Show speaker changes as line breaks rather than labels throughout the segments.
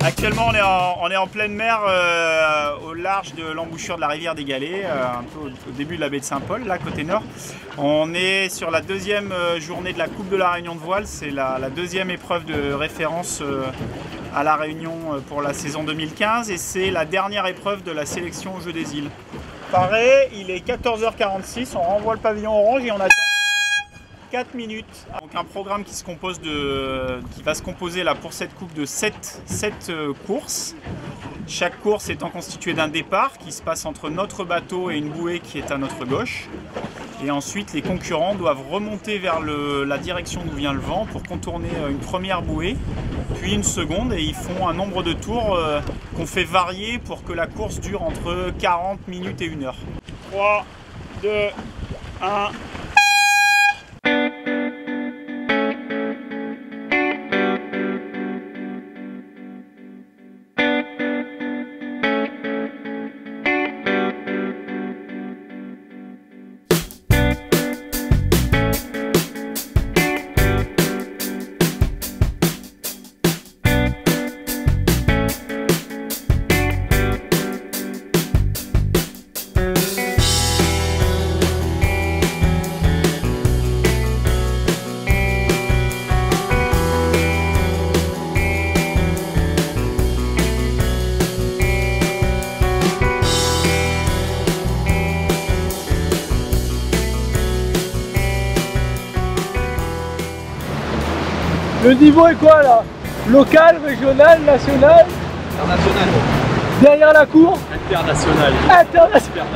Actuellement, on est en pleine mer au large de l'embouchure de la rivière des Galets, un peu au début de la baie de Saint-Paul, là côté nord. On est sur la deuxième journée de la Coupe de la Réunion de voile. C'est la deuxième épreuve de référence à la Réunion pour la saison 2015 et c'est la dernière épreuve de la sélection aux Jeux des Îles. Pareil, il est 14h46, on renvoie le pavillon orange et on attend 4 minutes. Donc un programme qui va se composer là pour cette coupe de 7 courses. Chaque course étant constituée d'un départ qui se passe entre notre bateau et une bouée qui est à notre gauche. Et ensuite les concurrents doivent remonter vers la direction d'où vient le vent pour contourner une première bouée, puis une seconde, et ils font un nombre de tours qu'on fait varier pour que la course dure entre 40 minutes et 1 heure. 3, 2, 1...
Le niveau est quoi là? Local, régional, national?
International.
Derrière la cour?
International.
International.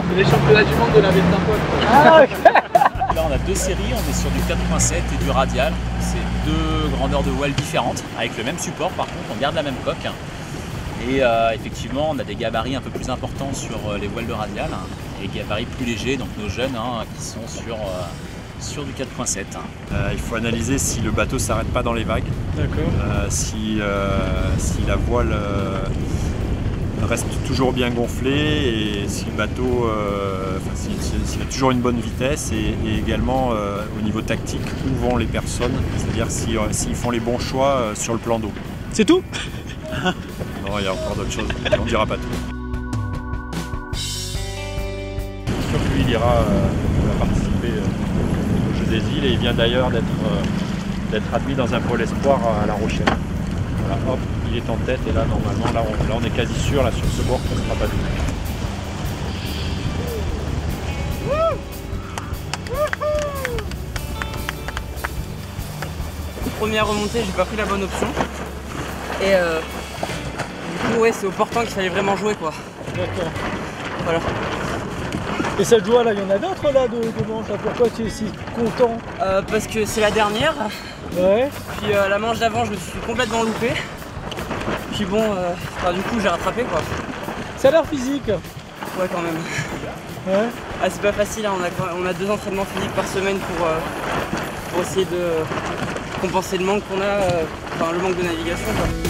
C'est les championnats du monde de la baie de Saint-Paul.
Ah, okay.
Là on a deux séries, on est sur du 4.7 et du radial. C'est deux grandeurs de voile différentes, avec le même support par contre, on garde la même coque. Et effectivement on a des gabarits un peu plus importants sur les voiles de radial et des gabarits plus légers, donc nos jeunes qui sont sur du 4.7.
Il faut analyser si le bateau ne s'arrête pas dans les vagues.
D'accord.
Si la voile reste toujours bien gonflée et si le bateau s'il a toujours une bonne vitesse et également au niveau tactique où vont les personnes, c'est-à-dire s'ils font les bons choix sur le plan d'eau.
C'est tout?
Non, il y a encore d'autres choses, on ne dira pas tout. Sûr que lui, il va participer au Jeux des Îles et il vient d'ailleurs d'être admis dans un pôle espoir à La Rochelle. Voilà, hop, il est en tête et là normalement là on est quasi sûr là sur ce bord qu'on ne sera pas vu.
Première remontée, j'ai pas pris la bonne option et du coup ouais, c'est au portant qu'il fallait vraiment jouer quoi.
D'accord.
Voilà.
Et cette joie là, il y en a d'autres là de manches là. Pourquoi tu es si content?
Parce que c'est la dernière.
Ouais.
Puis la manche d'avant, je me suis complètement loupé. Puis bon, du coup j'ai rattrapé quoi.
Ça a l'air physique.
Ouais quand même.
Ouais.
Ah, c'est pas facile, hein. On a 2 entraînements physiques par semaine pour essayer de compenser le manque qu'on a, le manque de navigation quoi.